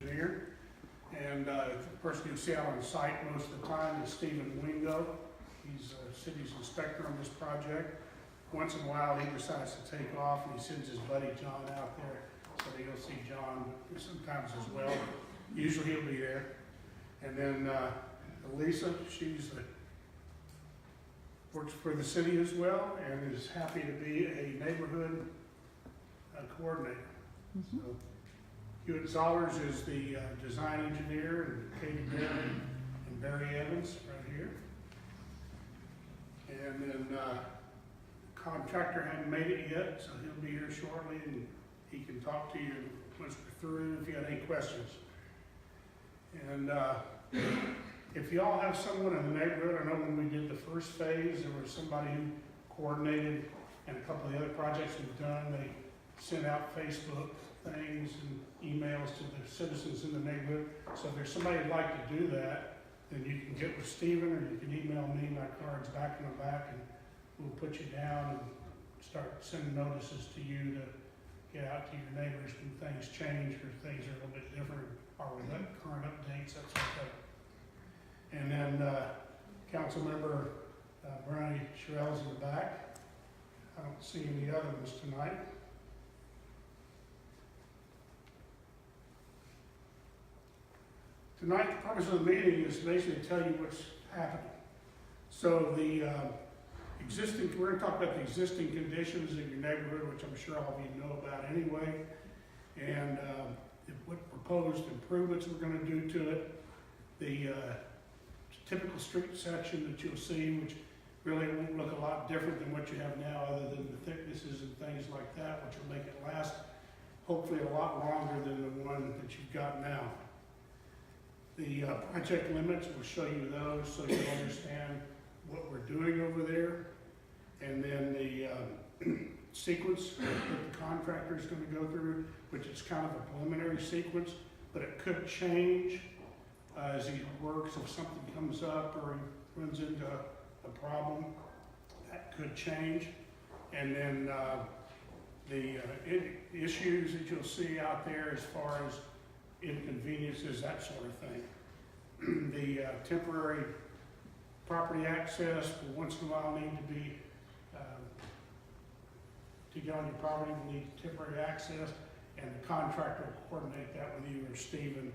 engineer. And the person you see out on site most of the time is Stephen Wingo. He's city's inspector on this project. Once in a while, he decides to take off and he sends his buddy John out there. So you'll see John sometimes as well. Usually he'll be there. And then Lisa, works for the city as well and is happy to be a neighborhood coordinator. So Hewitt Zollers is the design engineer, and Katie Berry and Barry Evans right here. And then contractor hadn't made it yet, so he'll be here shortly and he can talk to you once we're through if you have any questions. And if you all have someone in the neighborhood, I know when we did the first phase, there was somebody who coordinated, and a couple of the other projects we've done, they sent out Facebook things and emails to the citizens in the neighborhood. So if there's somebody who'd like to do that, then you can get with Stephen or you can email me. My card's back in the back, and we'll put you down and start sending notices to you to get out to your neighbors when things change or things are a little bit different, or with current updates, that sort of thing. And then Councilmember Brownie Sherrell's in the back. I don't see any other ones tonight. Tonight, the purpose of the meeting is basically to tell you what's happening. So the we're going to talk about the existing conditions in your neighborhood, which I'm sure all of you know about anyway, and what proposed improvements we're going to do to it. The typical street section that you'll see, which really won't look a lot different than what you have now, other than the thicknesses and things like that, which will make it last hopefully a lot longer than the one that you've got now. The project limits, we'll show you those so you understand what we're doing over there. And then the sequence that the contractor is going to go through, which is kind of a preliminary sequence, but it could change as he works. If something comes up or he runs into a problem, that could change. And then the issues that you'll see out there as far as inconveniences, that sort of thing. The temporary property access will once in a while need to be, to get on your property, will need temporary access, and the contractor will coordinate that with you or Stephen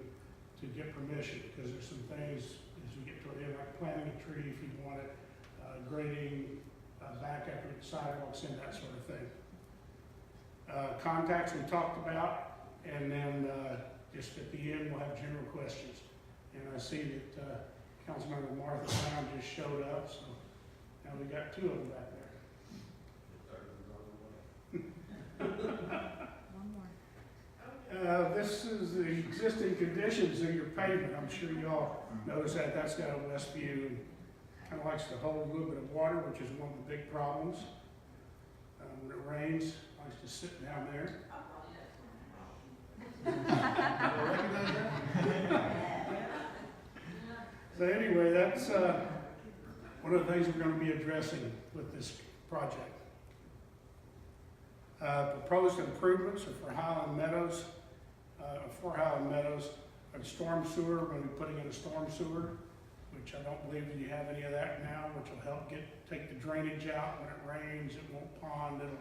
to get permission, because there's some things as we get toward the end, like planting a tree if you want it, grading back after the sidewalks in, that sort of thing. Contacts we talked about, and then just at the end we'll have general questions. And I see that Councilmember Martha Brown just showed up, so now we got two of them back there. One more. This is the existing conditions of your pavement. I'm sure you all notice that. That's got a west view and kind of likes to hold a little bit of water, which is one of the big problems. When it rains, likes to sit down there. So anyway, that's one of the things we're going to be addressing with this project. Proposed improvements are for Highland Meadows. A storm sewer, we're going to be putting in a storm sewer, which I don't believe that you have any of that now, which will help take the drainage out. When it rains, it won't pond, it'll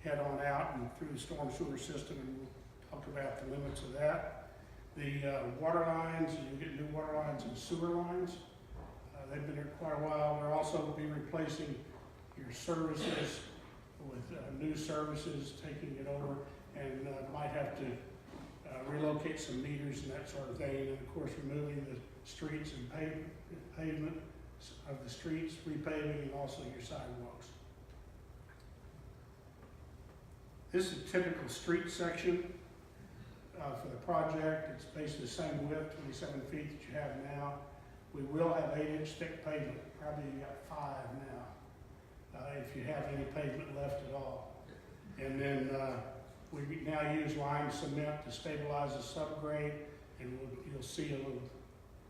head on out and through the storm sewer system, and we'll talk about the limits of that. The water lines, you get new water lines and sewer lines. They've been here quite a while. We'll also be replacing your services with new services, taking it over, and might have to relocate some meters and that sort of thing. And of course, removing the streets and pavement of the streets, repaving, and also your sidewalks. This is a typical street section for the project. It's basically the same width, 27 feet that you have now. We will have 8-inch thick pavement. Probably you got 5 now, if you have any pavement left at all. And then we now use lime cement to stabilize the subgrade, and you'll see a little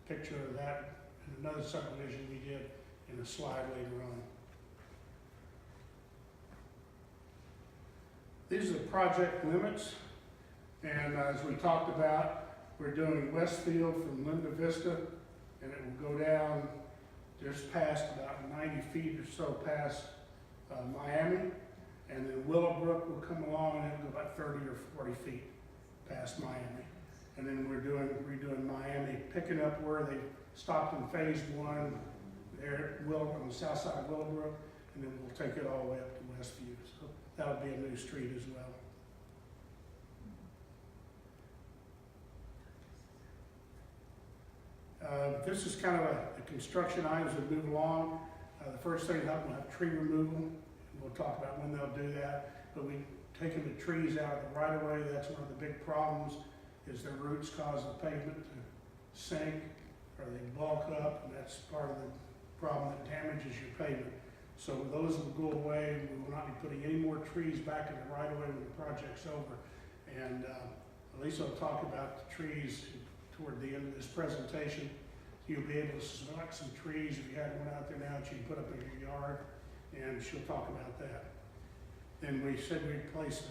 picture of that in another subdivision we did in a slide later on. These are the project limits, and as we talked about, we're doing Westfield from Linda Vista, and it will go down just past about 90 feet or so past Miami, and then Willowbrook will come along and it'll go about 30 or 40 feet past Miami. And then we're redoing Miami, picking up where they stopped in phase 1 there at on the south side of Willowbrook, and then we'll take it all the way up to Westview. So that'll be a new street as well. This is kind of the construction items that move along. The first thing, we'll have tree removal. We'll talk about when they'll do that. But we've taken the trees out of the right of way. That's one of the big problems, is the roots cause the pavement to sink or they bulk up, and that's part of the problem that damages your pavement. So those will go away. We will not be putting any more trees back in the right of way when the project's over. And Lisa will talk about the trees toward the end of this presentation. You'll be able to select some trees, if you had one out there now, that you can put up in your yard, and she'll talk about that. Then we said we'd place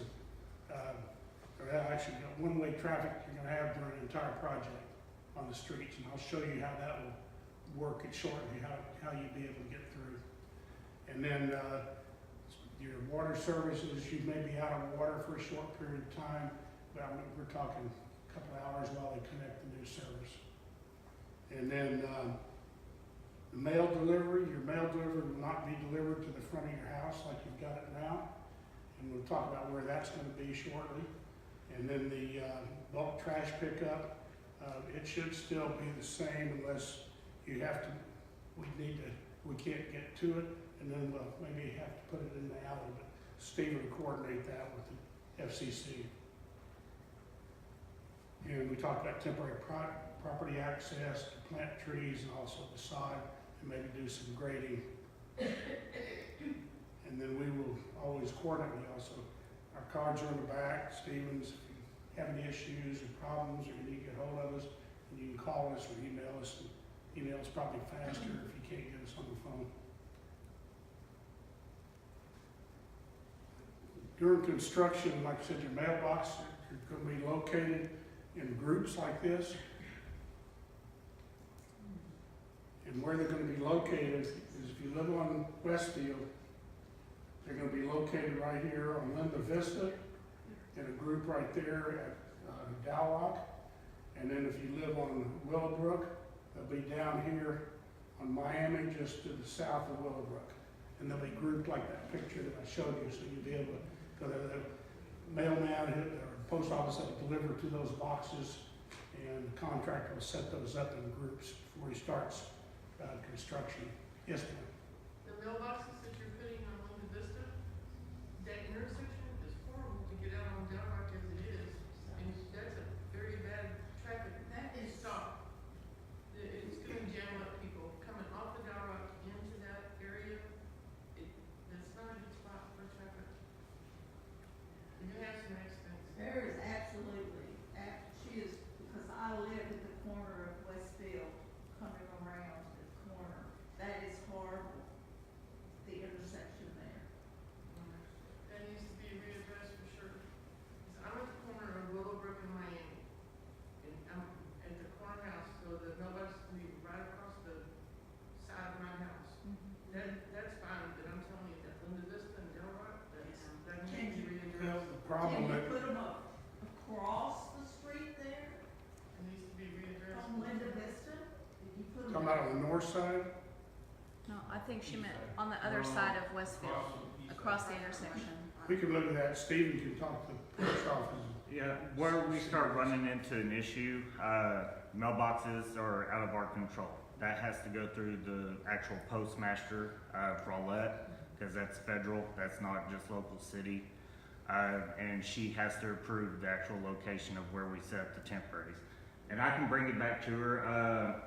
actually one-way traffic you're gonna have during the entire project on the streets, and I'll show you how that will work it shortly, how you'd be able to get through. And then your water services, you may be out of water for a short period of time, but we're talking a couple of hours while they connect the new service. And then the mail delivery, your mail delivery will not be delivered to the front of your house like you've got it now. And we'll talk about where that's going to be shortly. And then the bulk trash pickup, it should still be the same unless you have to, we can't get to it, and then we'll maybe have to put it in the alley, but Steve will coordinate that with the FCC. And we talked about temporary property access to plant trees and also decide and maybe do some grading. And then we will always coordinate. Our cards are in the back. Stevens, if you have any issues or problems or you need to get hold of us, and you can call us or email us. And email is probably faster if you can't get us on the phone. During construction, like I said, your mailbox are going to be located in groups like this. And where they're going to be located is, if you live on Westfield, they're going to be located right here on Linda Vista, in a group right there at Dow Rock. And then if you live on Willowbrook, they'll be down here on Miami, just to the south of Willowbrook. And they'll be grouped like that picture that I showed you, so you'll be able to go to the mailman or post office that will deliver to those boxes, and the contractor will set those up in groups before he starts construction. Yes, ma'am. The mailboxes that you're putting on Linda Vista, that intersection is horrible to get out on Dow Rock as it is. And that's a very bad traffic stop. It's gonna jam up people coming off the Dow Rock into that area. That's not a good spot for traffic. You have some accidents. There is absolutely, she is, because I live at the corner of Westfield, coming around the corner. That is horrible, the intersection there. That needs to be readdressed for sure. 'Cause I'm at the corner of Willowbrook and Miami. And I'm at the corner house, so the mailbox can be right across the side of my house. That's fine, but I'm telling you, that Linda Vista and Del Rock, that needs to be Well, readdressed. the problem Can you that put them up across the street there It needs to be readdressed. from Linda Vista? Did you put them? come out on the north side. No, I think she meant on the other side of Westfield, across the intersection. We can look at that. Stephen can talk to the post office. Yeah, where we start running into an issue, mailboxes are out of our control. That has to go through the actual postmaster of Rowlett, because that's federal, that's not just local city. And she has to approve the actual location of where we set up the temporaries. And I can bring it back to her.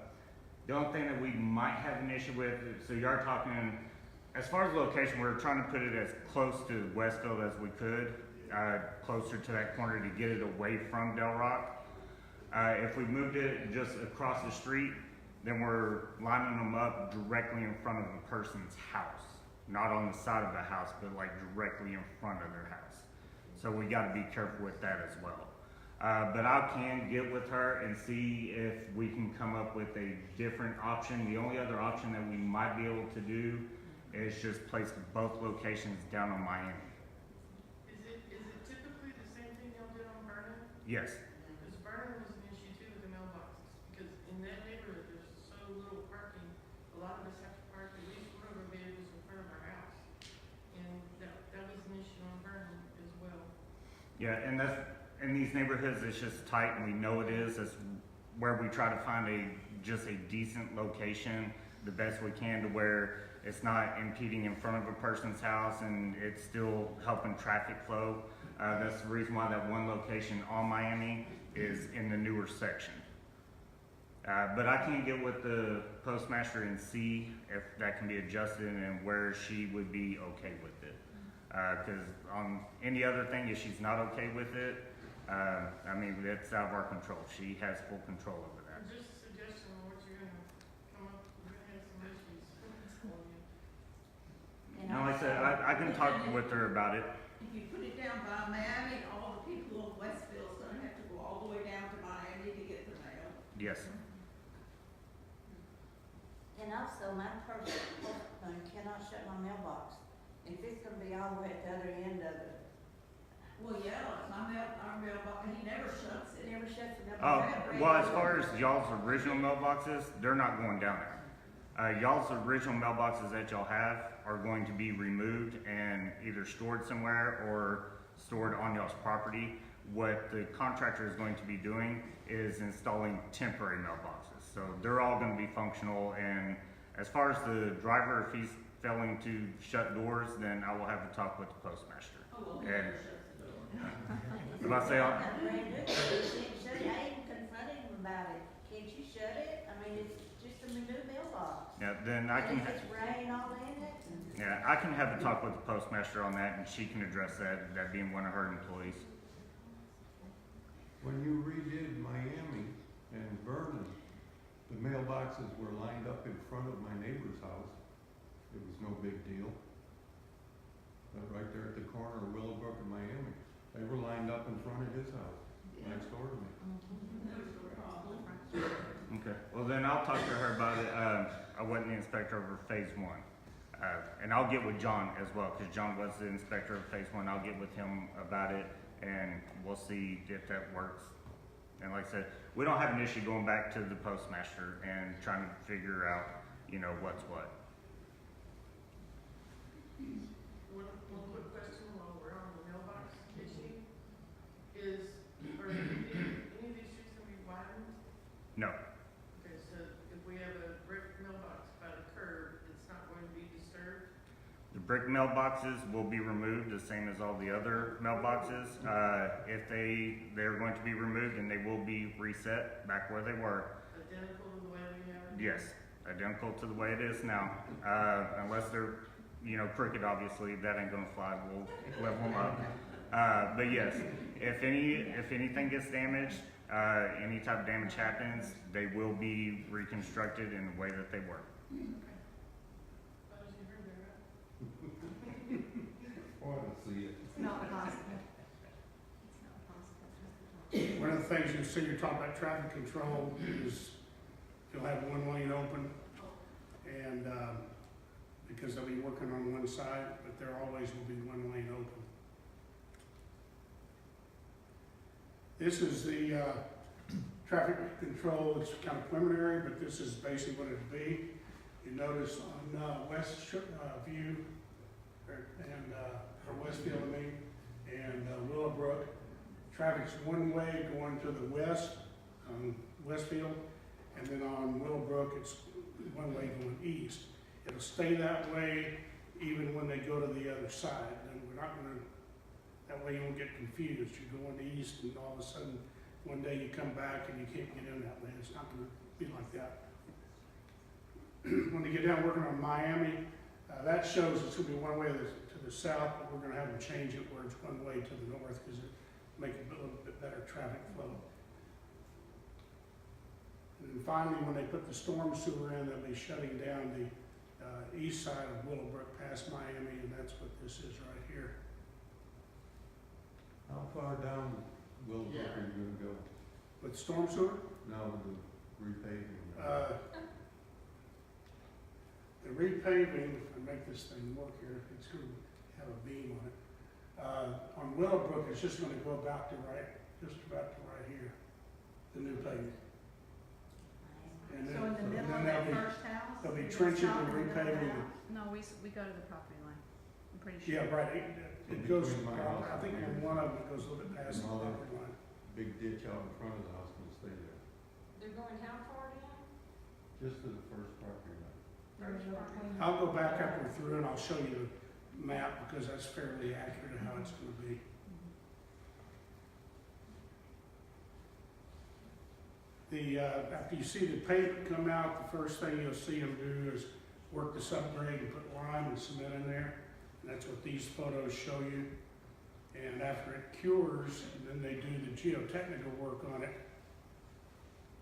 The only thing that we might have an issue with, so you are talking, as far as location, we're trying to put it as close to Westfield as we could, closer to that corner to get it away from Del Rock. If we moved it just across the street, then we're lining them up directly in front of a person's house. Not on the side of the house, but like directly in front of their house. So we gotta be careful with that as well. But I can get with her and see if we can come up with a different option. The only other option that we might be able to do is just place both locations down on Miami. Is it typically the same thing y'all did on Vernon? Yes. Because Vernon was an issue too with the mailboxes, because in that neighborhood, there's so little parking. A lot of us have to park at least one of our vehicles in front of our house. And that was an issue on Vernon as well. Yeah, and that's, in these neighborhoods, it's just tight, and we know it is. That's where we try to find just a decent location, the best we can, to where it's not impeding in front of a person's house, and it's still helping traffic flow. That's the reason why that one location on Miami is in the newer section. But I can get with the postmaster and see if that can be adjusted and where she would be okay with it. Because on any other thing, if she's not okay with it, I mean, it's out of our control. She has full control over that. Just a suggestion on what you're gonna come up, you're gonna have some issues on you. And Now, like I said, I can talk with her about it. If you put it down by Miami, all the people of Westville's gonna have to go all the way down to Miami to get the mail. Yes. And also, my person cannot shut my mailbox. If it's gonna be all the way at the other end of it, Well, yeah, like our mailbox, he never shuts it it. never shuts it up. Well, as far as y'all's original mailboxes, they're not going down there. Y'all's original mailboxes that y'all have are going to be removed and either stored somewhere or stored on y'all's property. What the contractor is going to be doing is installing temporary mailboxes. So they're all going to be functional, and as far as the driver, if he's failing to shut doors, then I will have to talk with the postmaster. Oh, well, he And- never shuts the door. If I say, Brand new, you can't shut it. I even confronted him about it. Can't you shut it? I mean, it's just a new mailbox. yeah, then I can, And if it's rain all in it, yeah, I can have a talk with the postmaster on that, and she can address that, that being one of her employees. When you redid Miami and Vernon, the mailboxes were lined up in front of my neighbor's house. It was no big deal. But right there at the corner of Willowbrook and Miami, they were lined up in front of his house, next door to me. Never a problem. Okay, well then I'll talk to her about it. I wasn't the inspector over phase one. And I'll get with John as well, because John was the inspector of phase one. I'll get with him about it, and we'll see if that works. And like I said, we don't have an issue going back to the postmaster and trying to figure out, what's what. One quick question while we're on the mailbox issue is, are any of these streets gonna be widened? No, Okay, so if we have a brick mailbox by the curb, it's not going to be disturbed? the brick mailboxes will be removed, the same as all the other mailboxes. If they're going to be removed, and they will be reset back where they were. Identical to the way we have it? Yes, identical to the way it is now. Unless they're, crooked, obviously, that ain't gonna fly. We'll level them up. But yes, if anything gets damaged, any type of damage happens, they will be reconstructed in the way that they were. As you heard there, right? Want to see it. It's not possible. It's not possible. One of the things you see, you're talking about traffic control, is you'll have one lane open, and, because they'll be working on one side, but there always will be one lane open. This is the, traffic control. It's kind of preliminary, but this is basically what it'd be. You notice on, West View, or Westfield, I mean, and Willowbrook, traffic's one way going to the west on Westfield, and then on Willowbrook, it's one way going east. It'll stay that way even when they go to the other side, and we're not gonna, that way you won't get confused. You're going east, and all of a sudden, one day you come back and you can't get in that way. It's not gonna be like that. When they get down working on Miami, that shows it's gonna be one way to the south, but we're gonna have them change it where it's one way to the north, because it make a little bit better traffic flow. And then finally, when they put the storm sewer in, they'll be shutting down the east side of Willowbrook past Miami, and that's what this is right here. How far down Willowbrook are you gonna go? With storm sewer, No, the repaving. the repaving, if I make this thing work here, it's gonna have a beam on it. On Willowbrook, it's just gonna go about to right, just about to right here, the new paving. And So in the and middle of then that they'll be- first house? they'll be you trenching stop and in the middle of the repaving. house? No, we go to the property line, I'm pretty sure. Yeah, right, it goes, Between my house I think and on one of them, it goes a little bit past the And all that. property line. Big ditch out in front of the house will stay there, They're going how far down? just to the first property line. First property. I'll go back after we're through and I'll show you the map because that's fairly accurate of how it's gonna be. After you see the pavement come out, the first thing you'll see them do is work the subgrade and put lime and cement in there. And that's what these photos show you. And after it cures, then they do the geotechnical work on it.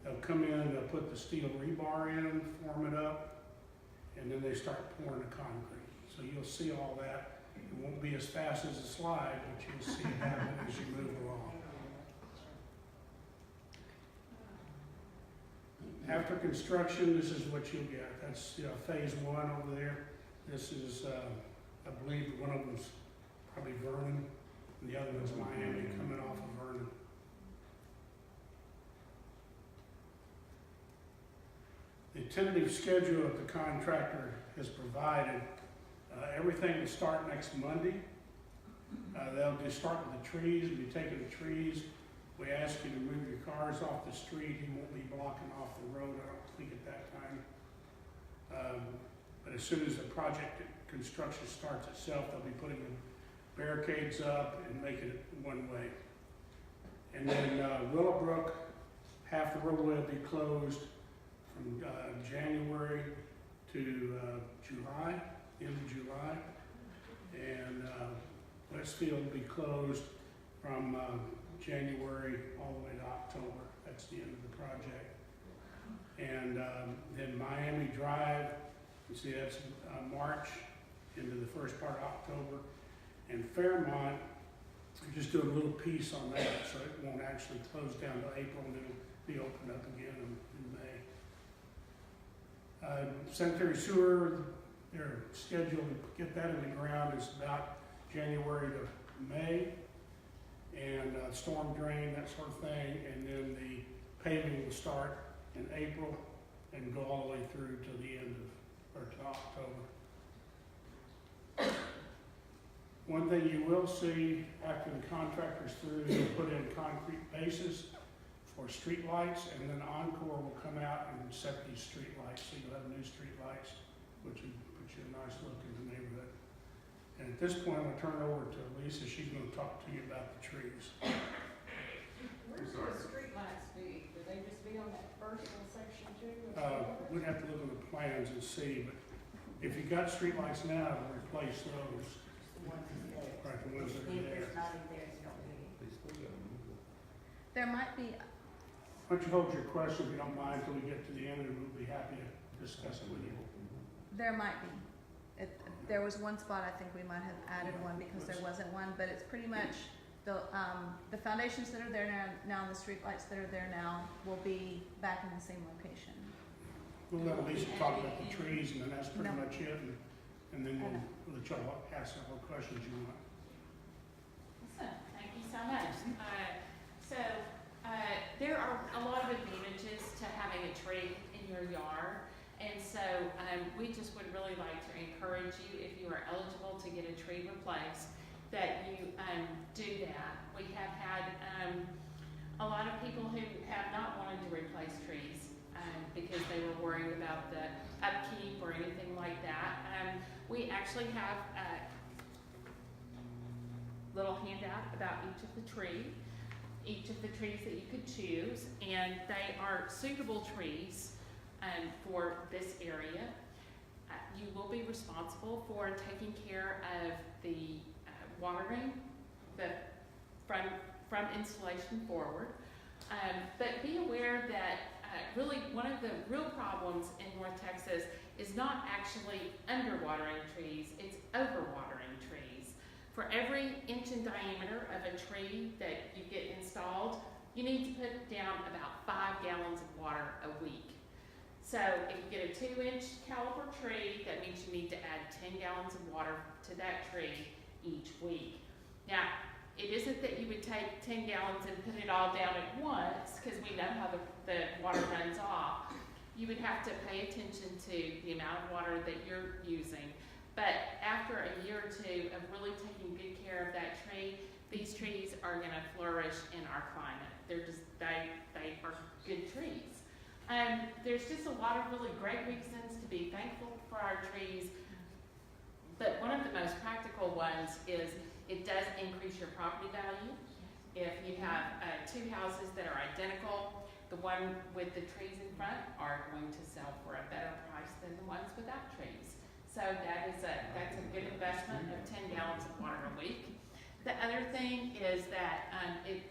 They'll come in, they'll put the steel rebar in, form it up, and then they start pouring the concrete. So you'll see all that. It won't be as fast as a slide, but you'll see it happen as you move along. After construction, this is what you'll get. That's, phase one over there. This is, I believe one of them's probably Vernon, and the other one's Miami coming off of Vernon. The tentative schedule that the contractor has provided, everything will start next Monday. They'll just start with the trees, be taking the trees. We ask you to move your cars off the street. He won't be blocking off the road, I don't think at that time. But as soon as the project construction starts itself, they'll be putting the barricades up and making it one way. And then Willowbrook, half the roadway will be closed from January to July, end of July. And Westfield will be closed from January all the way to October. That's the end of the project. And then Miami Drive, you see that's March into the first part of October. And Fairmont, we're just doing a little piece on that, so it won't actually close down till April, and it'll be opened up again in May. Sanitary sewer, they're scheduled to get that in the ground is about January to May. And storm drain, that sort of thing, and then the paving will start in April and go all the way through to the end of, or to October. One thing you will see after the contractor's through, they'll put in concrete bases for street lights, and then Encore will come out and set these street lights, so you'll have new street lights, which will put you a nice look in the neighborhood. And at this point, I'll turn it over to Lisa. She's gonna talk to you about the trees. Where's the streetlights be? Do they just be on that first little section too? We'd have to look at the plans and see, but if you got streetlights now, replace those, The ones that are right, the ones that are If there. there's not in there, it's not really. They still got them. There might be, Why don't you hold your question, if you don't mind, until we get to the end, and we'll be happy to discuss it with you. there might be. There was one spot, I think we might have added one because there wasn't one, but it's pretty much the foundations that are there now and the streetlights that are there now will be back in the same location. We'll let Lisa talk about the trees, and then that's pretty No. much it, and then we'll let y'all ask all the questions you want. Awesome, thank you so much. There are a lot of advantages to having a tree in your yard. And so we just would really like to encourage you, if you are eligible to get a tree replaced, that you do that. We have had a lot of people who have not wanted to replace trees because they were worried about the upkeep or anything like that. We actually have a little handout about each of the trees that you could choose, and they are suitable trees for this area. You will be responsible for taking care of the watering from installation forward. But be aware that really one of the real problems in North Texas is not actually underwatering trees, it's overwatering trees. For every inch in diameter of a tree that you get installed, you need to put down about 5 gallons of water a week. So if you get a 2-inch caliber tree, that means you need to add 10 gallons of water to that tree each week. Now, it isn't that you would take 10 gallons and put it all down at once, because we know how the water runs off. You would have to pay attention to the amount of water that you're using. But after a year or two of really taking good care of that tree, these trees are gonna flourish in our climate. They're just, they are good trees. There's just a lot of really great reasons to be thankful for our trees. But one of the most practical ones is it does increase your property value. If you have 2 houses that are identical, the one with the trees in front are going to sell for a better price than the ones without trees. So that's a good investment of 10 gallons of water a week. The other thing is that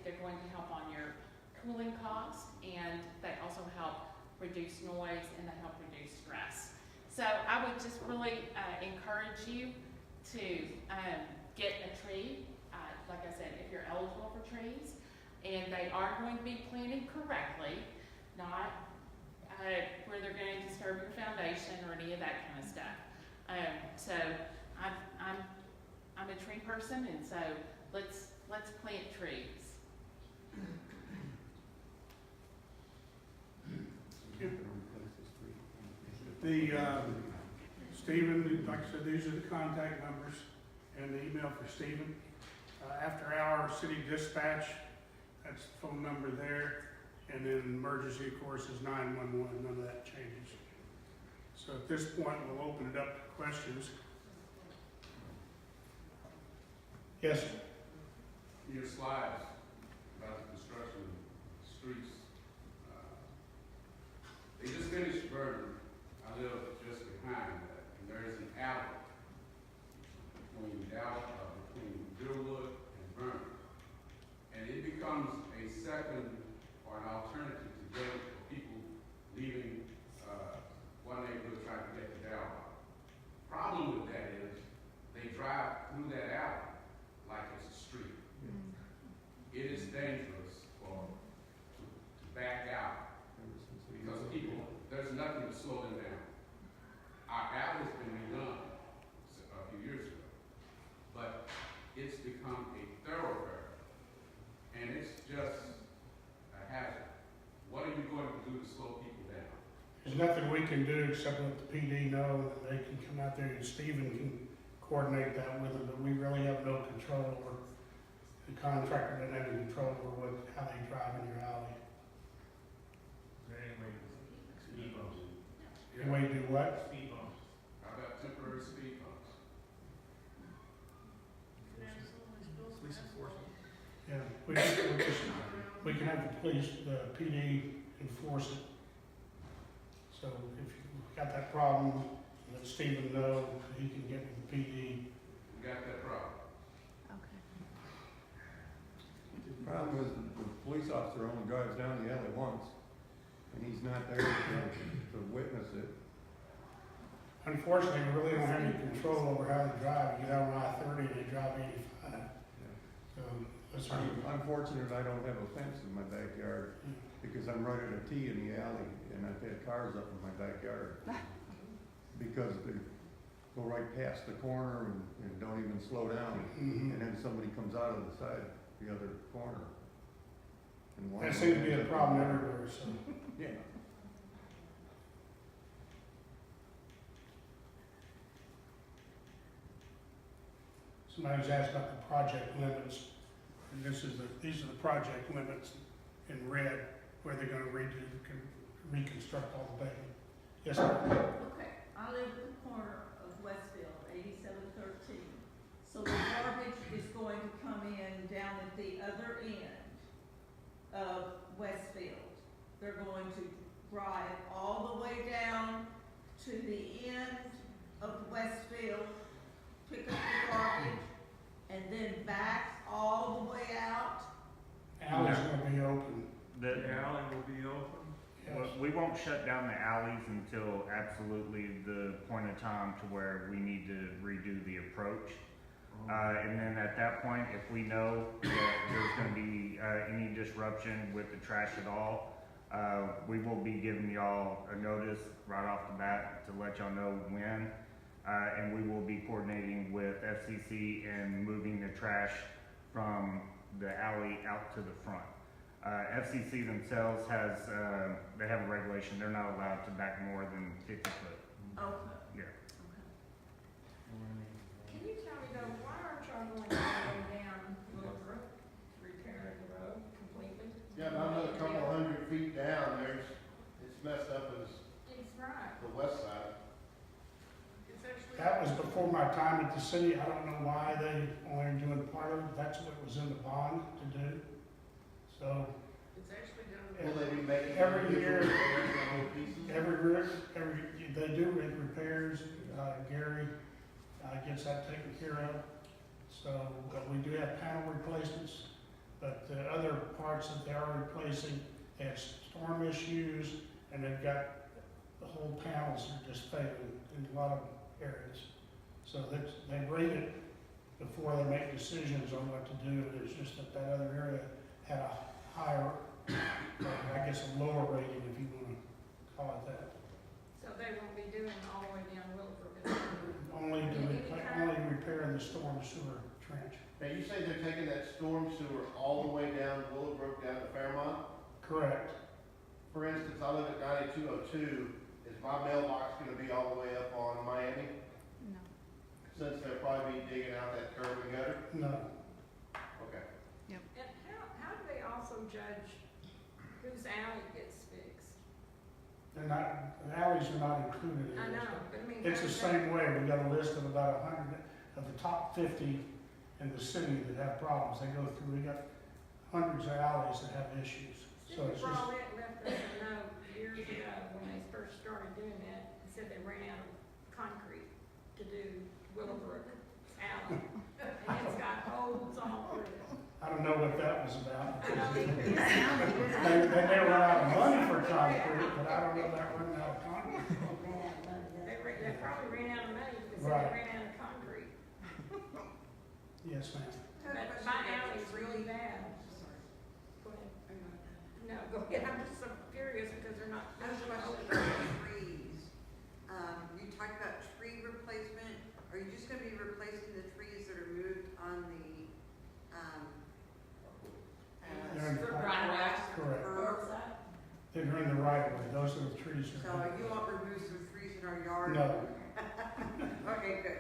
they're going to help on your cooling costs, and they also help reduce noise, and they help reduce stress. So I would just really encourage you to get a tree. Like I said, if you're eligible for trees, and they are going to be planted correctly, not where they're going to disturb your foundation or any of that kind of stuff. So I'm a tree person, and so let's plant trees. Stephen, like I said, these are the contact numbers and the email for Stephen. After hour city dispatch, that's the phone number there. And then emergency, of course, is 911, none of that changes. So at this point, we'll open it up to questions. Yes, sir. Your slides about the construction streets, they just finished Vernon. I live just behind that, and there's an alley between Rowlett and Vernon. And it becomes a second or an alternative to get for people leaving one neighborhood trying to get to Dallas. Problem with that is they drive through that alley like it's a street. It is dangerous to back out because there's nothing to slow them down. Our alley's been redone a few years ago, but it's become a thoroughfare, and it's just a hazard. What are you going to do to slow people down? there's nothing we can do except let the PD know that they can come out there, and Stephen can coordinate that with them, but we really have no control over, the contractor doesn't have any control over how they drive in your alley. Speed bumps. Can we do what? Speed bumps. How about temporary speed bumps? Police enforcement. Yeah, we can have the police, the PD enforce it. So if you've got that problem, let Stephen know, he can get with the PD. We got that problem. Okay. The problem is the police officer only drives down the alley once, and he's not there to witness it. Unfortunately, we really don't have any control over how they drive. You get out on I-30 and they drive 85. So that's what I'm fortunate I don't have a fence in my backyard, because I'm right at a T in the alley, and I've had cars up in my backyard. Because they go right past the corner and don't even slow down, and then somebody comes out of the side, the other corner. And one That of seems to them be a ends up- problem everywhere, so. Yeah. Somebody's asked about the project limits, and these are the project limits in red, where they're gonna reconstruct all the pavement. Yes, ma'am? Okay, I live at the corner of Westfield, 8713. So the garbage is going to come in down at the other end of Westfield. They're going to drive all the way down to the end of Westfield, pick up the garbage, and then back all the way out. Alley's gonna be open. The alley will be open? Yes. We won't shut down the alleys until absolutely the point of time to where we need to redo the approach. And then at that point, if we know that there's gonna be, any disruption with the trash at all, we will be giving y'all a notice right off the bat to let y'all know when. And we will be coordinating with FCC and moving the trash from the alley out to the front. FCC themselves has, they have a regulation, they're not allowed to back more than 50 foot. Okay. Yeah. Can you tell me though, why aren't y'all going all the way down Willowbrook, repairing the road completely? Yeah, but another couple hundred feet down, it's messed up as It's right. the west side. It's actually. That was before my time at the city. I don't know why they only are doing part of it. That's what was in the bond to do. So It's actually done. Will they be making Every year- individual pieces? they do repairs. Gary gets that taken care of. So we do have panel replacements, but the other parts that they are replacing, they have storm issues, and they've got the whole panels are just failing in a lot of areas. So they rate it before they make decisions on what to do. It's just that other area had a higher, I guess a lower rating, if you want to call it that. So they won't be doing all the way down Willowbrook. is it? Only repair the storm sewer trench. Now, you say they're taking that storm sewer all the way down Willowbrook down to Fairmont? Correct. For instance, I live at 9202, is my mailbox gonna be all the way up on Miami? No. Since they'll probably be digging out that curb and gutter? No. Okay. And how do they also judge whose alley gets fixed? The alleys are not included in I this. know, but I mean. It's how the do they- same way. We've got a list of about 100 of the top 50 in the city that have problems. They go through, we got hundreds of alleys that have issues. So it's just, Rowlett left us a note years ago when they first started doing that, and said they ran out of concrete to do Willowbrook alley. And it's got holes all through it. I don't know what that was about. I don't either. They may run out of money for concrete, but I don't know about running out of concrete. They probably ran out of money because they Right. ran out of concrete. Yes, ma'am. But my alley's really bad. Go ahead. No, go ahead. I'm just so curious because they're not. I have a question about trees. You talked about tree replacement. Are you just gonna be replacing the trees that are moved on the, They're in the Right away. Correct. curve? They're in the right of way. Those are the trees. So you won't remove some trees in our yard? No. Okay, good.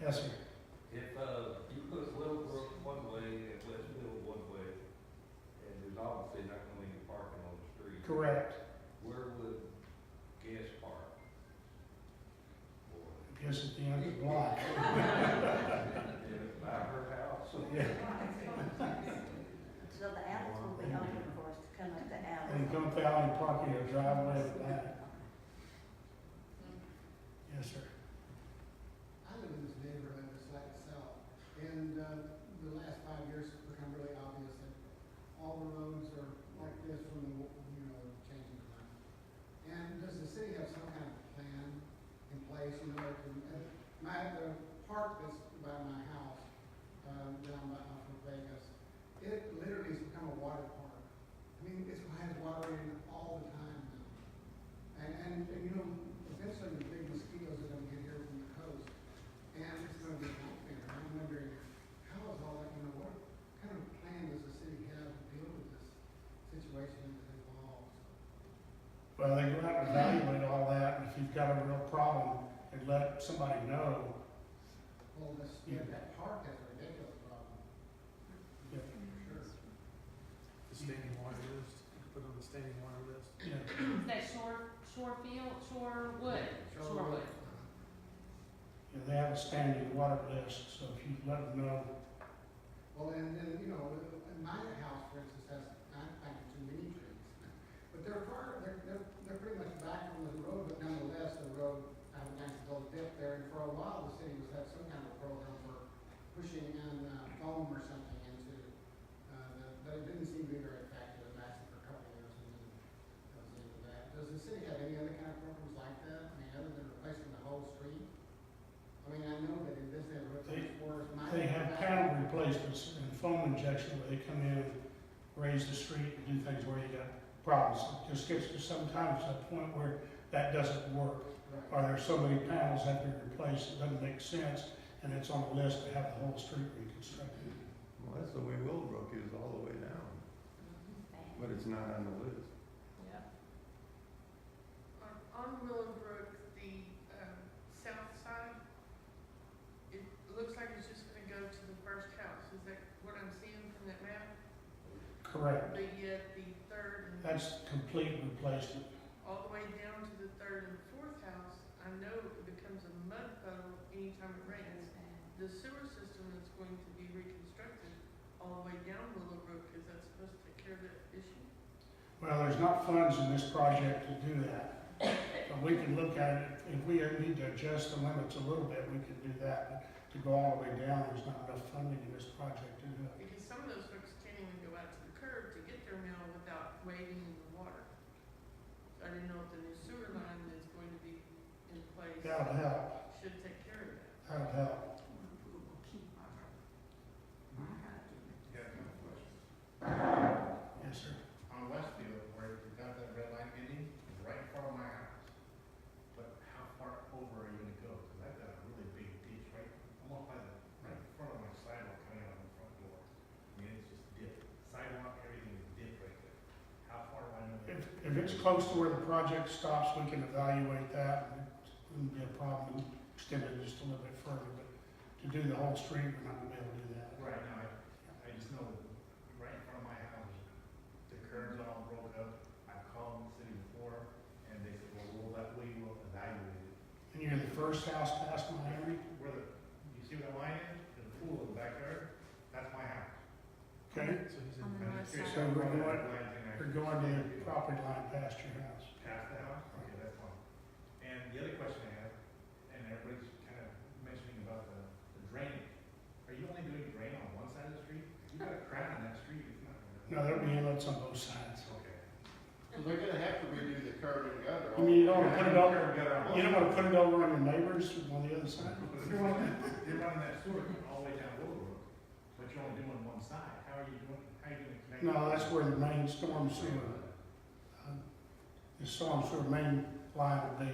Yes, sir. If, you put Willowbrook one way and Westfield one way, and there's obviously not gonna be any parking on the street. Correct. Where would guests park? Or, I guess at the end of the block. by her house? Yeah. So the alleys will be open for us to come up the alley. And come down and park in your driveway at the back. Yes, sir. I live in this neighborhood that's like itself, and the last 5 years it's become really obvious that all the roads are like this from the, changing climate. And does the city have some kind of plan in place, the park that's by my house, down by off of Vegas, it literally has become a water park. I mean, it has water in it all the time now. And eventually the big mosquitoes are gonna get here from the coast, and it's gonna be a nightmare. I'm wondering, how is all that, what kind of plan does the city have to deal with this situation as it evolves? Well, they go out and evaluate all that, and if you've got a real problem, and let somebody know. Well, that park has a ridiculous problem. Yeah. For sure. The standing water list, put on the standing water list. Yeah. Is that Shorewood? Shorewood. Yeah, they have a standing water list, so if you let them know. Well, and my house, for instance, has, I planted too many trees. But they're pretty much back from the road, but nonetheless, the road, I have a nice little dip there, and for a while, the city was had some kind of program for pushing in foam or something into, but it didn't seem to be very effective. It lasted for a couple of years, and then that was the end of that. Does the city have any other kind of programs like that? I mean, other than replacing the whole street? I mean, I know that in this neighborhood, it's worse. They have panel replacements and foam injection where they come in and raise the street and do things where you got problems. It just gets to sometimes a point where that doesn't work. Right. Or there's so many panels that have to be replaced, it doesn't make sense, and it's on the list to have the whole street reconstructed. Well, that's the way Willowbrook is all the way down, but it's not on the list. Yeah. On Willowbrook, the, south side, it looks like it's just gonna go to the first house. Is that what I'm seeing from that map? Correct. But yet the third and That's complete replacement. all the way down to the third and fourth house, I know it becomes a mud puddle anytime it rains. The sewer system that's going to be reconstructed all the way down Willowbrook, is that supposed to take care of that issue? Well, there's not funds in this project to do that. But we can look at it, if we need to adjust the limits a little bit, we can do that. But to go all the way down, there's not enough funding in this project to do it. Because some of those folks can't even go out to the curb to get their mail without wading in the water. So I didn't know if the new sewer line that's going to be in place That'll help. should take care of that. That'll help. Yeah, no question. Yes, sir. On Westfield, where you got that red line ending, is right in front of my house. But how far over are you gonna go? Cause I've got a really big ditch right, almost by the, right in front of my sidewalk coming out of the front door. I mean, it's just dip, sidewalk, everything is dip right there. How far do I know? If it's close to where the project stops, we can evaluate that. It wouldn't be a problem, extend it just a little bit further. But to do the whole street, we're not gonna be able to do that. Right now, I just know that right in front of my house, the curbs all broke up. I've called the city before, and they said, well, we will evaluate it. And you're the first house past Miami? Where the, you see where the line is? The pool in the backyard? That's my house. Okay? So he's in. On the I'm north just curious So side. we're how going- that line thing We're actually- going to the property line past your house. Past the house? Okay, that's fine. And the other question I have, and everybody's kind of mentioning about the drainage. Are you only doing drain on one side of the street? If you got a crowd on that street, it's not gonna. No, there'll be inlets on both sides. Okay. They're gonna have to redo the curb and gutter. You mean you don't wanna put it over, Together on you don't wanna put it over on your neighbors on the other side? If you're running that sewer all the way down Willowbrook, but you're only doing one side, how are you gonna connect? No, that's where the main storm sewer, the storm sewer main line will be.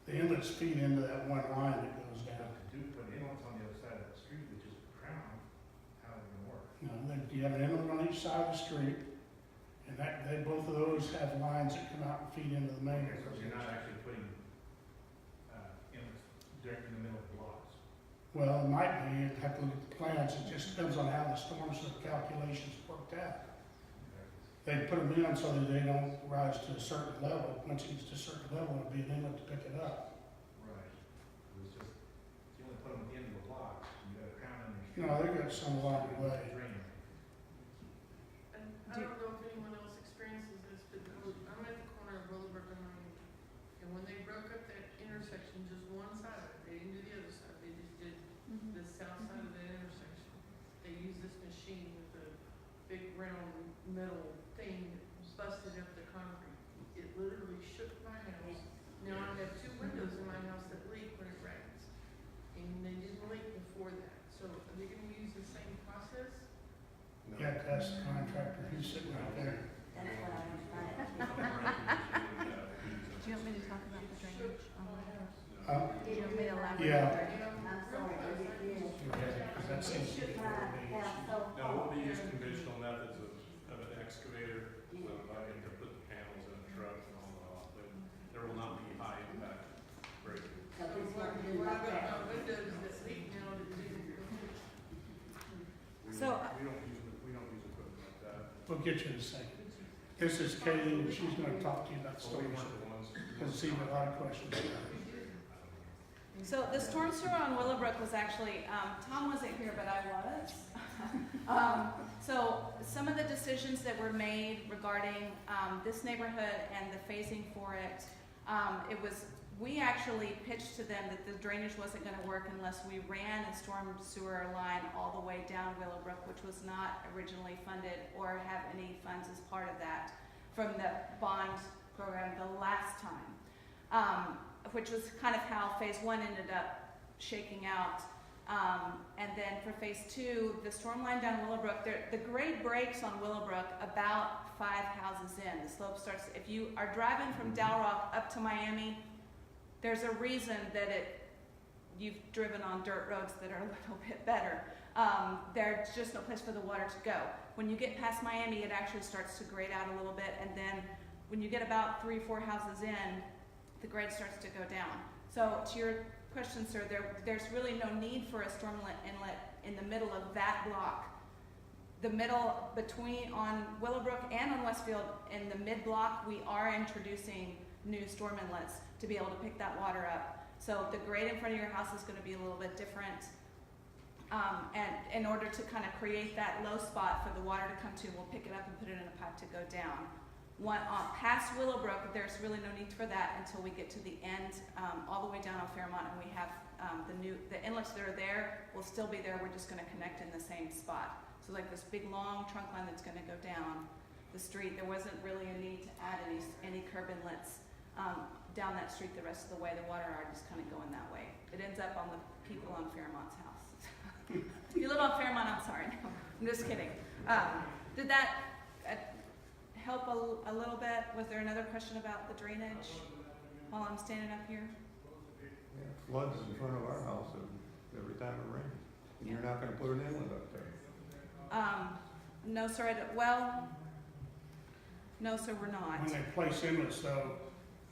The inlets feed into that one line that goes down. To put inlets on the other side of the street, which is crown, how is it gonna work? You know, then you have an inlet on each side of the street, and both of those have lines that come out and feed into the main. Okay, so you're not actually putting, inlets direct in the middle of the blocks? Well, it might be, you'd have to look at the plans, it just depends on how the storm sewer calculations worked out. They put them in so that they don't rise to a certain level. Once it gets to a certain level, it'll be an inlet to pick it up. Right. It's just, you only put them at the end of the block, you got a crown on your street. No, they've got some along the way. Drain. And I don't know if anyone else experiences this, but I'm at the corner of Willowbrook and Miami. And when they broke up that intersection, just one side of it, they didn't do the other side, they just did the south side of that intersection. They used this machine with a big round metal thing that busted up the concrete. It literally shook my house. Now I have two windows in my house that leak when it rains. And they didn't leak before that. So are they gonna use the same process? You have to ask the contractor, he's sitting right there. That's what I was trying to. Do you want me to talk about the drainage on the house? Uh, Do you want me to elaborate? Yeah. on the drainage? I'm sorry, I didn't hear. because that seems to be where it is. No, we'll be using conventional methods of an excavator, having to put the panels in a truck and all that, but there will not be high impact breaking. So this What one is like about that. windows that leak now that didn't? So- We don't use equipment like that. We'll get you in a second. This is Katie, she's gonna talk to you about So we storm weren't sewer. the ones. Because see a lot of questions about it. So the storm sewer on Willowbrook was actually, Tom wasn't here, but I was. So some of the decisions that were made regarding this neighborhood and the phasing for it, we actually pitched to them that the drainage wasn't gonna work unless we ran a storm sewer line all the way down Willowbrook, which was not originally funded or have any funds as part of that from the bond program the last time. Which was kind of how phase one ended up shaking out. And then for phase 2, the storm line down Willowbrook, the grade breaks on Willowbrook about 5 houses in. The slope starts, if you are driving from Dalrock up to Miami, there's a reason that you've driven on dirt roads that are a little bit better. There's just no place for the water to go. When you get past Miami, it actually starts to grade out a little bit, and then when you get about 3 or 4 houses in, the grade starts to go down. So to your question, sir, there's really no need for a storm inlet in the middle of that block. The middle between on Willowbrook and on Westfield, in the mid block, we are introducing new storm inlets to be able to pick that water up. So the grade in front of your house is going to be a little bit different. And in order to kind of create that low spot for the water to come to, we'll pick it up and put it in a pipe to go down. Past Willowbrook, there's really no need for that until we get to the end, all the way down on Fairmont, and we have the inlets that are there will still be there. We're just going to connect in the same spot. So like this big long trunk line that's going to go down the street, there wasn't really a need to add any curb inlets down that street the rest of the way. The water are just kind of going that way. It ends up on the people on Fairmont's house. If you live on Fairmont, I'm sorry. No, I'm just kidding. Did that help a little bit? Was there another question about the drainage while I'm standing up here? Yeah, floods in front of our house every time it rains. And you're not gonna put an inlet up there. No, sir. No, sir, we're not. When they place inlets though,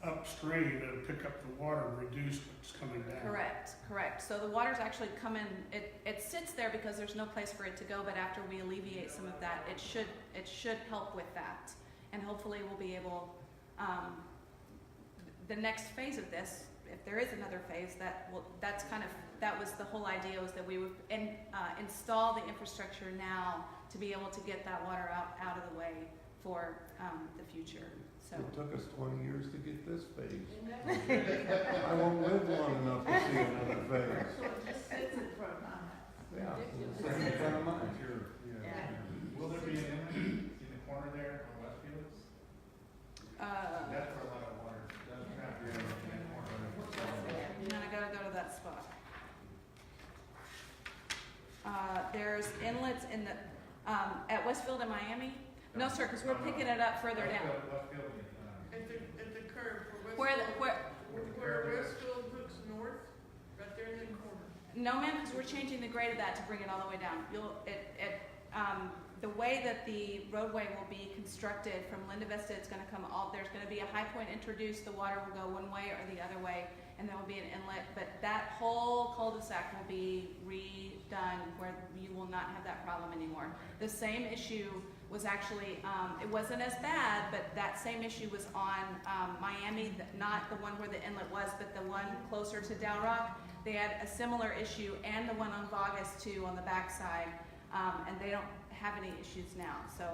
upstream, it'll pick up the water and reduce what's coming down. Correct. So the water's actually coming, it sits there because there's no place for it to go, but after we alleviate some of that, it should help with that. And hopefully we'll be able, the next phase of this, if there is another phase, that was the whole idea, was that we would install the infrastructure now to be able to get that water out of the way for the future. So. It took us 20 years to get this phase. I won't live long enough to see another phase. So it just sits in front of my house. Yeah, it's in front of mine. Sure. Yeah. Will there be an inlet in the corner there on Westfield? That's where a lot of water does trap in that corner. And then I gotta go to that spot. There's inlets in the, at Westfield and Miami. No, sir, because we're picking it up further down. Westfield, At the curve Where Westfield hooks north, right there in the corner. No, ma'am, because we're changing the grade of that to bring it all the way down. The way that the roadway will be constructed from Linda Vista, it's going to come there's going to be a high point introduced. The water will go one way or the other way, and there will be an inlet. But that whole cul-de-sac will be redone where you will not have that problem anymore. The same issue was actually, it wasn't as bad, but that same issue was on Miami, not the one where the inlet was, but the one closer to Dalrock. They had a similar issue, and the one on Vargas too on the backside, and they don't have any issues now. So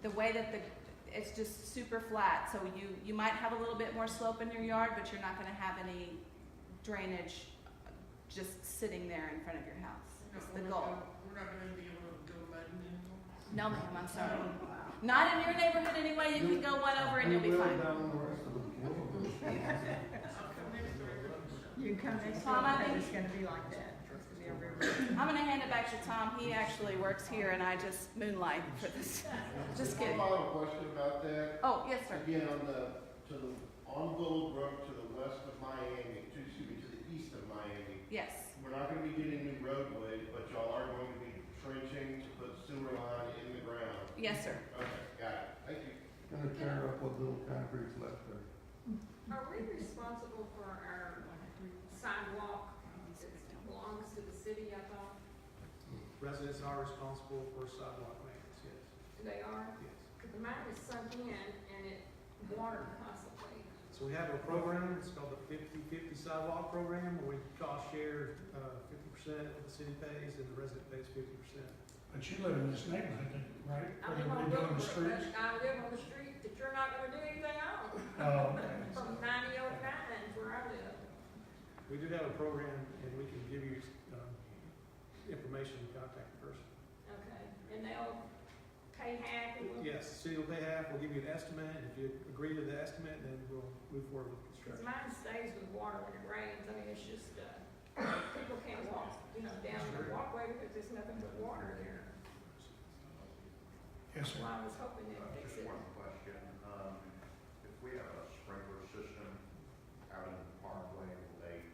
the way that it's just super flat, so you might have a little bit more slope in your yard, but you're not going to have any drainage just sitting there in front of your house. That's the goal. We're not going to be able to go mudding anymore. No, ma'am, I'm sorry. Not in your neighborhood anyway. You can go one over and you'll be fine. You can come next Tom, I time, think- it's gonna be like that. It's gonna be a river. I'm going to hand it back to Tom. He actually works here, and I just moonlight for this. Just kidding. I have a question about that. Oh, yes, sir. Again, on Willowbrook to the west of Miami, to the east of Miami. Yes. We're not gonna be getting new roadways, but y'all are going to be trenching to put sewer line in the ground. Yes, sir. Okay, got it. Thank you. Gonna tear up what little concrete's left there. Are we responsible for our sidewalk that belongs to the city, I thought? Residents are responsible for sidewalk maintenance, yes. They are? Yes. Because mine is sunk in and it watered constantly. So we have a program, it's called the 50/50 sidewalk program, where we cost share 50% of the city pays and the resident pays 50%. But you live in this neighborhood, right? I Where live on they're doing the Willowbrook, streets? but I live on the street that you're not gonna do anything on. Oh, okay. From 9009 is where I live. We do have a program, and we can give you information and contact the person. Okay, and they'll pay half and we'll. Yes, the city will pay half, we'll give you an estimate, and if you agree to the estimate, then we'll move forward with Cause construction. mine stays with water when it rains, I mean, it's just, people can't walk, down the walkway because there's nothing but water there. Yes, sir. Well, I was hoping they'd fix Just it. one question, if we have a sprinkler system out in the parkway, will they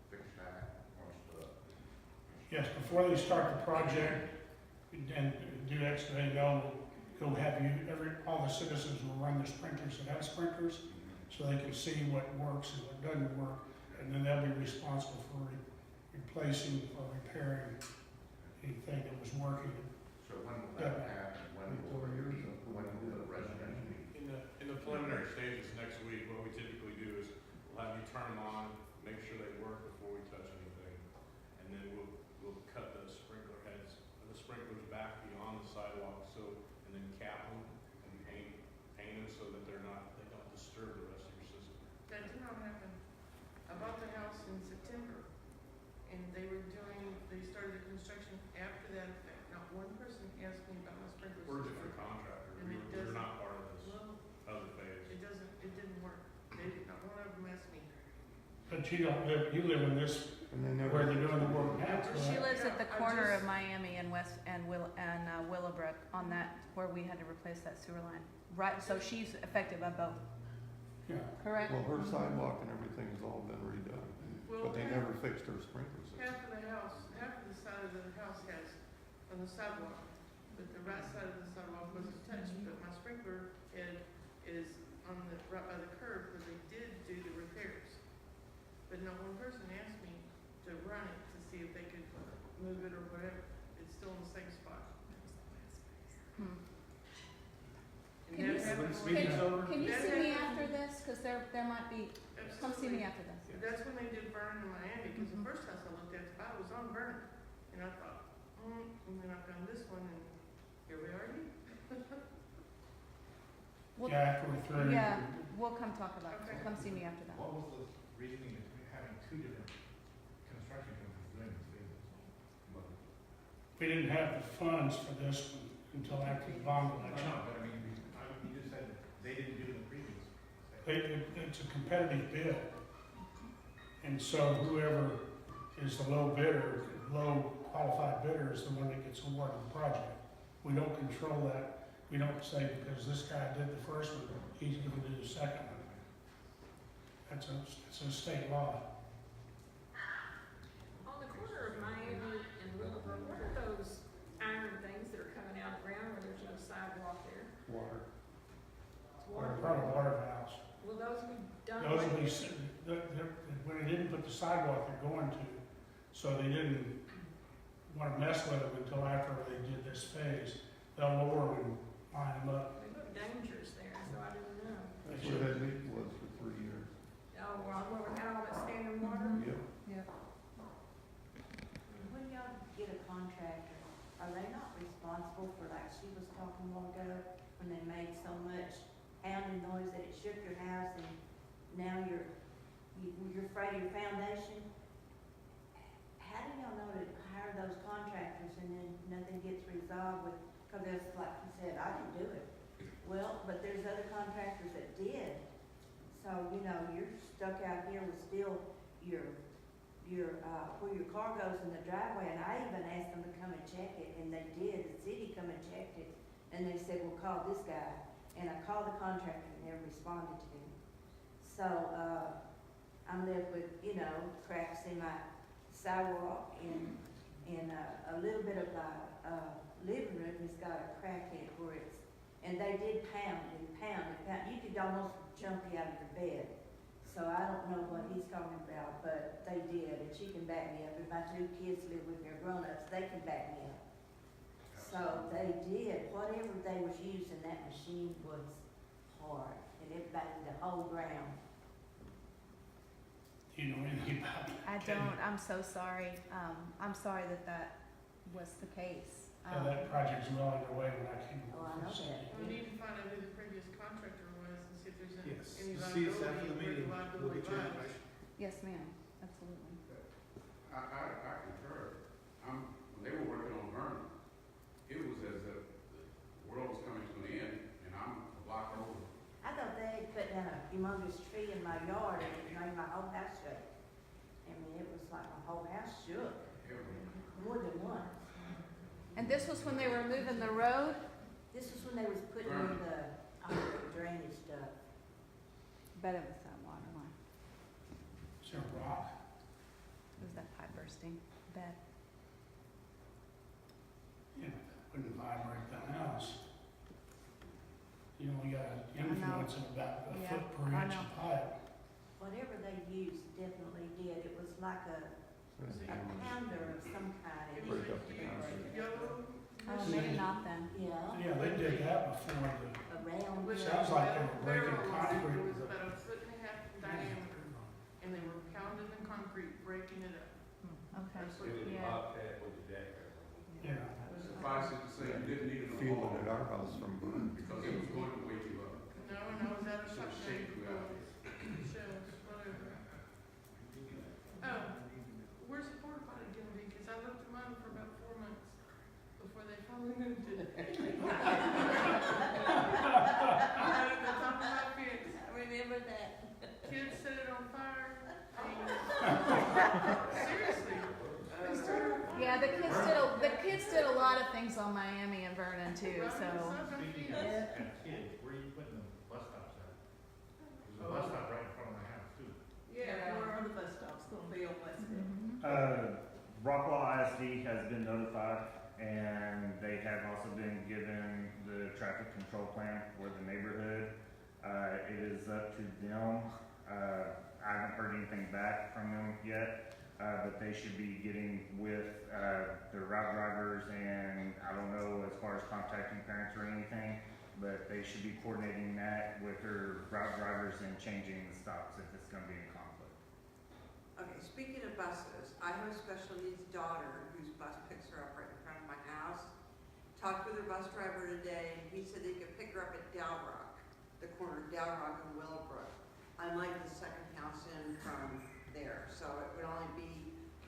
fix that once the? Yes, before they start the project and do excavating, they'll have you, all the citizens will run their sprinklers that have sprinklers, so they can see what works and what doesn't work, and then they'll be responsible for replacing or repairing anything that was working. So when will that happen? When will the residents be? In the preliminary stages next week, what we typically do is we'll have you turn them on, make sure they work before we touch anything. And then we'll cut the sprinkler heads, the sprinklers back beyond the sidewalk, and then cap them and paint them so that they don't disturb the rest of your system. That did not happen. I bought the house in September, and they started the construction after that effect. Not one person asked me about my sprinkler system. We're a different contractor, And it we're doesn't- not part of this Well, other phase. it didn't work. Not one of them asked me. But you live in this, And they never. where they're doing the work now, She correct? lives at the Yeah, I corner of just- Miami and Willowbrook on that, where we had to replace that sewer line. Right, so she's effective on both, Yeah. correct? Well, her sidewalk and everything's all been redone, but they never fixed her sprinkler system. Half of the side of the house has on the sidewalk, but the right side of the sidewalk wasn't touched, but my sprinkler head is on right by the curb where they did do the repairs. But not one person asked me to run it to see if they could move it or whatever. It's still in the same spot. Hmm. And Can you that s- happened This when- meeting's over. Can you That see me happened- after this? Cause there might be, come see me after this. That's when they did Vernon in Miami, because the Mhm. first house I looked at, the bottom was on Vernon. And I thought, and then I found this one, and here we are again. We'll- Yeah, after we're through. Yeah, we'll come talk about it. Okay. Come see me after that. What was the reasoning of having two different construction companies doing this business? We didn't have the funds for this one until after the bond election. But I mean, you just said that they didn't do the previous. It's a competitive bid. And so whoever is the low bidder, low qualified bidder is the one that gets awarded the project. We don't control that. We don't say because this guy did the first one, he's gonna do the second one. It's a state law. On the corner of Miami and Willowbrook, what are those iron things that are coming out of the ground where there's no sidewalk there? Water. It's Or water. part of water valves. Will those be done? Those will away be, with? when they didn't put the sidewalk they're going to, so they didn't wanna mess with them until after they did this phase. They'll lower them and line them up. They look dangerous there, so I didn't know. That's where that leak was for 3 years. Oh, well, where we had all that standing water? Yep. Yeah. When y'all get a contractor, are they not responsible for, like she was talking a while ago, when they made so much pounding noise that it shook your house and now you're afraid of your foundation? How do y'all know to hire those contractors and then nothing gets resolved with, cause it's like you said, I didn't do it. Well, but there's other contractors that did. So, you're stuck out here with still your, where your car goes in the driveway, and I even asked them to come and check it, and they did, the city come and checked it, and they said, well, call this guy, and I called the contractor, and never responded to me. So, I'm left with, cracks in my sidewalk, and a little bit of my, living room has got a crack in it where it's, and they did pound and pound and pound, you could almost jump you out of your bed. So I don't know what he's talking about, but they did, and she can back me up. If my 2 kids live with their grown-ups, they can back me up. So they did, whatever they was using, that machine was hard, and it banged the whole ground. Do you know anything about it? I don't, I'm so sorry. I'm sorry that was the case. Yeah, that project's well underway when I came. Oh, I know that. We need to find out who the previous contractor was and see if there's Yes, any see us after liability, the where meeting, the we'll liability get you lies. information. Yes, ma'am, absolutely. I concur. When they were working on Vernon, it was as if the world was coming humongous tree in my yard and it made my whole house shake. I mean, it was like my whole house shook, more than once. And this was when they were moving the road? This was when they was putting in the drainage stuff. Bet it was that water line. Is there a rock? It was that pipe bursting. Bet. Yeah, but that wouldn't vibrate the house. You only got an know. influence of about a Yeah, foot per I inch know. of pipe. Whatever they used definitely did. It was like a pounder of some kind. It It was Break up the concrete. yellow. Oh, maybe not then. Yeah, Yeah, they did that before the, around. With Sounds a like they were metal breaking barrel, concrete. It was about a foot and a half in diameter, and they were pounding the concrete, breaking it up. Okay. That's what, It was a Yeah. bobcat with a jackhammer. yeah. Suffice it to say, you didn't need an Feel it alarm at our house from burn. because it was going to wake you up. no, and I was out of So shop shake you out. shells, whatever. Oh, where's the porta potty gonna be? Cause I looked at mine for about 4 months before they finally moved it. Out at the top of my fence. I remember that. Kids set it on fire. Seriously. They started on fire. Yeah, the kids did a lot of things on Miami and Vernon too, so. Speaking of kids, where are you putting the bus stops at? There's a bus stop right in front of my house too. Yeah, Where we're are the bus stops gonna be on Westville? Rockwell ISD has been notified, and they have also been given the traffic control plan for the neighborhood. It is up to them. I haven't heard anything back from them yet, but they should be getting with the route drivers, and I don't know as far as contacting parents or anything, but they should be coordinating that with their route drivers and changing the stops if it's gonna be in conflict. Okay, speaking of buses, I have a special needs daughter whose bus picks her up right in front of my house. Talked with her bus driver today, and he said he could pick her up at Dow Rock, the corner of Dow Rock and Willowbrook. I'm like the second house in from there, so it would only be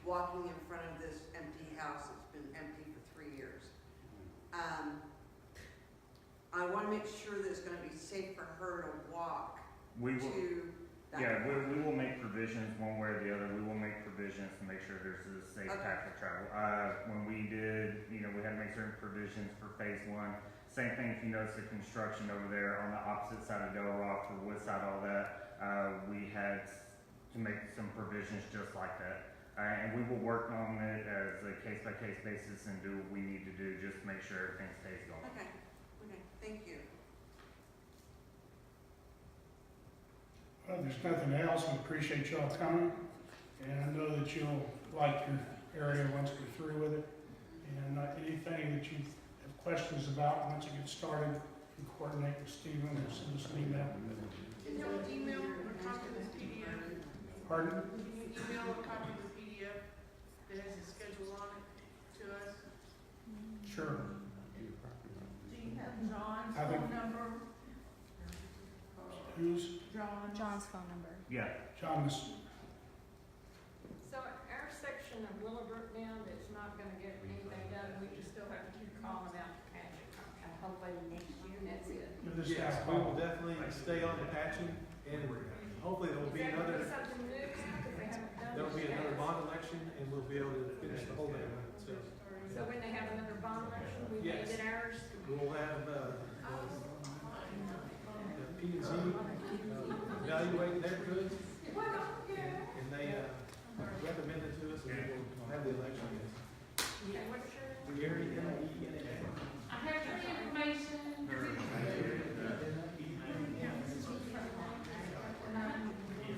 walking in front of this empty house that's been empty for 3 years. I wanna make sure that it's gonna be safe for her to walk We will. to that. Yeah, we will make provisions one way or the other. We will make provisions to make sure there's a safe Okay. path of travel. When we did, we had to make certain provisions for phase one. Same thing if you notice the construction over there on the opposite side of Del Rock, the wood side, all that. We had to make some provisions just like that. And we will work on it as a case by case basis and do what we need to do just to make sure everything stays going. Okay, thank you. Well, if there's nothing else, we appreciate y'all coming, and I know that you'll like your area once we're through with it. And anything that you have questions about, once you get started, you coordinate with Stephen or send us an email. Can you email a copy of this PDF? Pardon? Can you email a copy of the PDF that has a schedule on it to us? Sure. Do you have John's I think- phone number? Who's? John's phone number. Yeah. John, this, So our section of Willowbrook now that's not gonna get anything done, we just still have to keep calling out to patch it. And hopefully next year, That's it. give this Yes, guy a we will call. definitely stay on the patching, and hopefully there will be Is that gonna another, be something new now, because they haven't done there will be this another yet? bond election, and we'll be able to finish the whole neighborhood, so. So when they have another bond election, we may Yes. get ours. We'll have, the P and Z evaluate neighborhoods, and they, recommend it to us, and then we'll have the election, Okay, what's your? Gary, M-E-N-A. I have your information.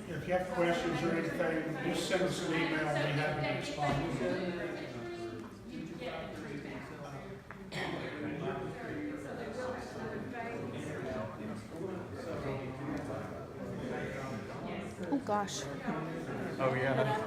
If you have questions or anything, just send us an email, we'll be happy to respond. Oh, gosh. Oh, yeah.